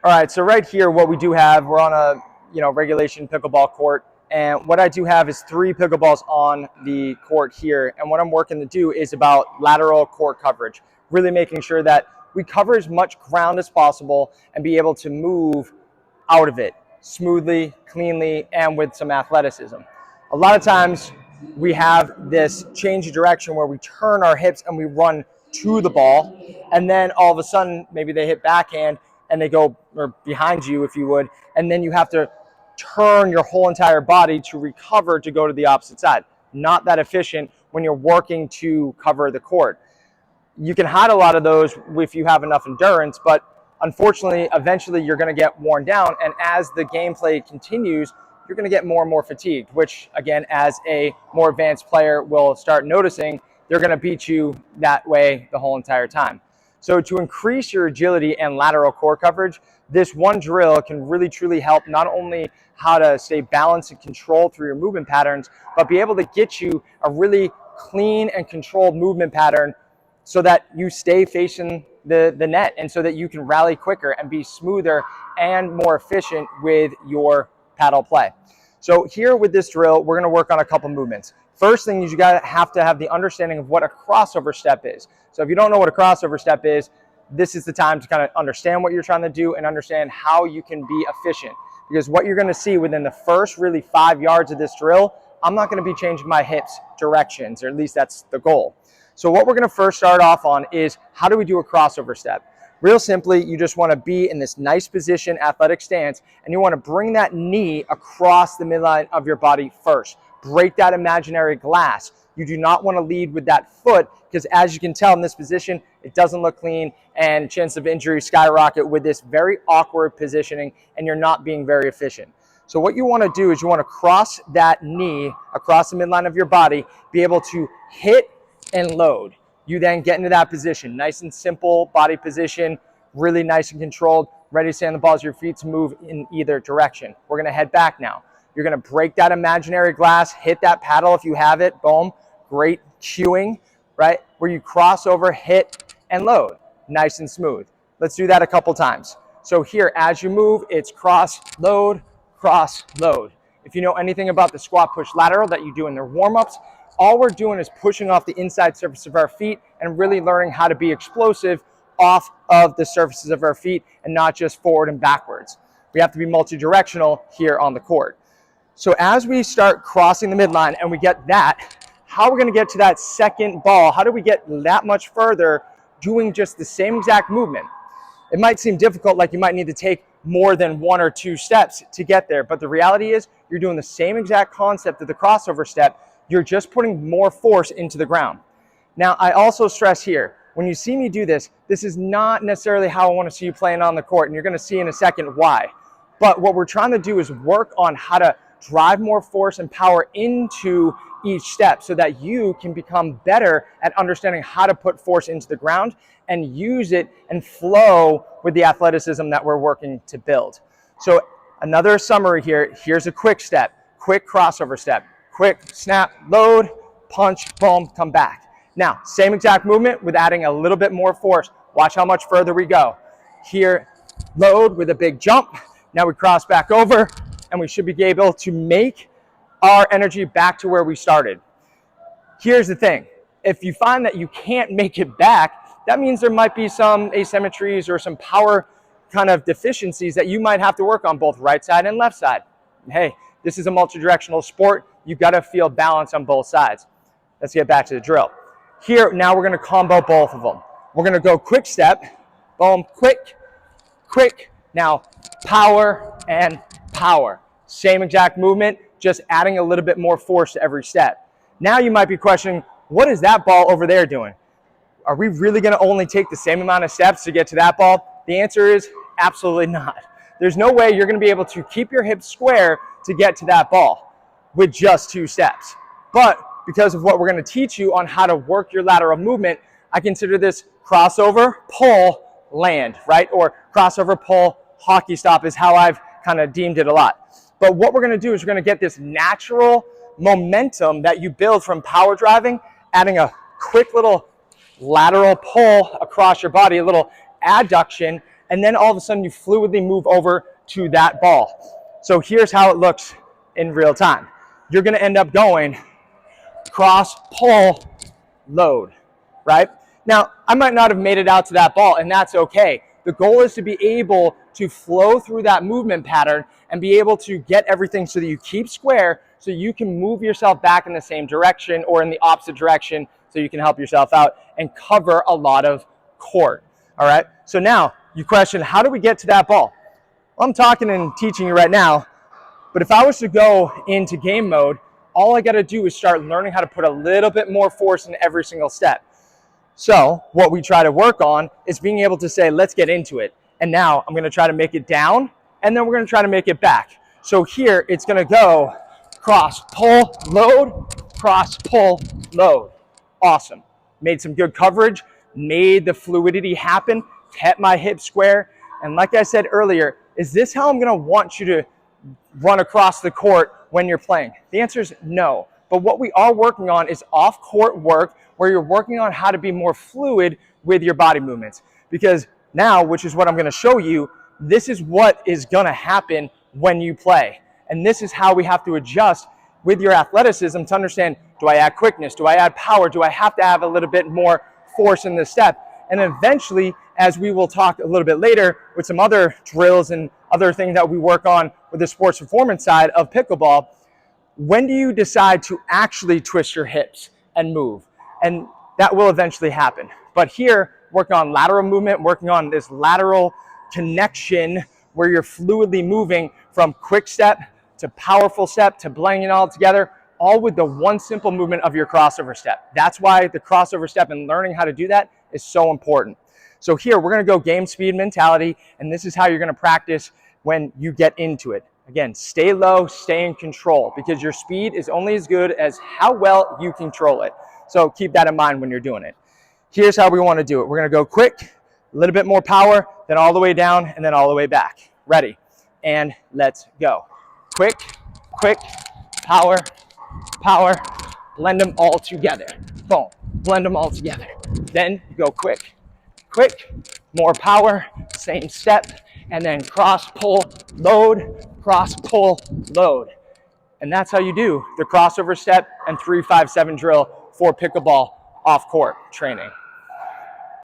All right, so right here, what we do have, we're on a regulation pickleball court, and what I do have is 3 pickleballs on the court here, and what I'm working to do is about lateral court coverage, really making sure that we cover as much ground as possible and be able to move out of it smoothly, cleanly, and with some athleticism. A lot of times we have this change of direction where we turn our hips and we run to the ball, and then all of a sudden maybe they hit backhand and they go or behind you, if you would, and then you have to turn your whole entire body to recover to go to the opposite side. Not that efficient when you're working to cover the court. You can hide a lot of those if you have enough endurance, but unfortunately, eventually you're going to get worn down, and as the gameplay continues, you're going to get more and more fatigued, which again, as a more advanced player will start noticing, they're going to beat you that way the whole entire time. So to increase your agility and lateral core coverage, this one drill can really truly help not only how to stay balanced and controlled through your movement patterns, but be able to get you a really clean and controlled movement pattern so that you stay facing the net and so that you can rally quicker and be smoother and more efficient with your paddle play. So here with this drill, we're going to work on a couple movements. First thing is you have to have the understanding of what a crossover step is. So if you don't know what a crossover step is, this is the time to kind of understand what you're trying to do and understand how you can be efficient. Because what you're going to see within the first really 5 yards of this drill, I'm not going to be changing my hips directions, or at least that's the goal. So what we're going to first start off on is how do we do a crossover step? Real simply, you just want to be in this nice position, athletic stance, and you want to bring that knee across the midline of your body first. Break that imaginary glass. You do not want to lead with that foot because, as you can tell in this position, it doesn't look clean and chance of injury skyrocket with this very awkward positioning, and you're not being very efficient. So what you want to do is you want to cross that knee across the midline of your body, be able to hit and load. You then get into that position, nice and simple body position, really nice and controlled, ready to stay on the balls of your feet to move in either direction. We're going to head back now. You're going to break that imaginary glass, hit that paddle if you have it, boom, great cueing, right? Where you cross over, hit, and load, nice and smooth. Let's do that a couple times. So here, as you move, it's cross, load, cross, load. If you know anything about the squat push lateral that you do in their warm-ups, all we're doing is pushing off the inside surface of our feet and really learning how to be explosive off of the surfaces of our feet and not just forward and backwards. We have to be multi-directional here on the court. So as we start crossing the midline and we get that, how we're going to get to that second ball, how do we get that much further doing just the same exact movement? It might seem difficult, like you might need to take more than 1 or 2 steps to get there, but the reality is you're doing the same exact concept of the crossover step. You're just putting more force into the ground. Now, I also stress here, when you see me do this, this is not necessarily how I want to see you playing on the court, and you're going to see in a second why. But what we're trying to do is work on how to drive more force and power into each step so that you can become better at understanding how to put force into the ground and use it and flow with the athleticism that we're working to build. So another summary here, here's a quick step, quick crossover step. Quick, snap, load, punch, boom, come back. Now, same exact movement with adding a little bit more force. Watch how much further we go. Here, load with a big jump. Now we cross back over, and we should be able to make our energy back to where we started. Here's the thing. If you find that you can't make it back, that means there might be some asymmetries or some power kind of deficiencies that you might have to work on both right side and left side. Hey, this is a multi-directional sport. You've got to feel balance on both sides. Let's get back to the drill. Here, now we're going to combo both of them. We're going to go quick step, boom, quick, quick. Now, power and power. Same exact movement, just adding a little bit more force to every step. Now you might be questioning, what is that ball over there doing? Are we really going to only take the same amount of steps to get to that ball? The answer is absolutely not. There's no way you're going to be able to keep your hips square to get to that ball with just 2 steps. But because of what we're going to teach you on how to work your lateral movement, I consider this crossover, pull, land, right? Or crossover, pull, hockey stop is how I've kind of deemed it a lot. But what we're going to do is we're going to get this natural momentum that you build from power driving, adding a quick little lateral pull across your body, a little adduction, and then all of a sudden you fluidly move over to that ball. So here's how it looks in real time. You're going to end up going cross, pull, load, right? Now, I might not have made it out to that ball, and that's okay. The goal is to be able to flow through that movement pattern and be able to get everything so that you keep square, so you can move yourself back in the same direction or in the opposite direction so you can help yourself out and cover a lot of court, all right? So now, you question, how do we get to that ball? Well, I'm talking and teaching you right now, but if I was to go into game mode, all I gotta do is start learning how to put a little bit more force in every single step. So what we try to work on is being able to say, let's get into it. And now I'm going to try to make it down, and then we're going to try to make it back. So here it's going to go cross, pull, load, cross, pull, load. Awesome. Made some good coverage, made the fluidity happen, kept my hips square. And like I said earlier, is this how I'm going to want you to run across the court when you're playing? The answer is no. But what we are working on is off-court work where you're working on how to be more fluid with your body movements. Because now, which is what I'm going to show you, this is what is going to happen when you play. And this is how we have to adjust with your athleticism to understand, do I add quickness? Do I add power? Do I have to have a little bit more force in this step? And eventually, as we will talk a little bit later with some other drills and other things that we work on with the sports performance side of pickleball, when do you decide to actually twist your hips and move? And that will eventually happen. But here, working on lateral movement, working on this lateral connection where you're fluidly moving from quick step to powerful step to blending it all together, all with the one simple movement of your crossover step. That's why the crossover step and learning how to do that is so important. So here, we're gonna go game speed mentality, and this is how you're gonna practice when you get into it. Again, stay low, stay in control, because your speed is only as good as how well you control it. So keep that in mind when you're doing it. Here's how we want to do it. We're going to go quick, a little bit more power, then all the way down, and then all the way back. Ready? And let's go. Quick, quick, power, power, blend them all together. Boom, blend them all together. Then go quick, quick, more power, same step, and then cross, pull, load, cross, pull, load. And that's how you do the crossover step and 3-5-7 drill for pickleball off-court training.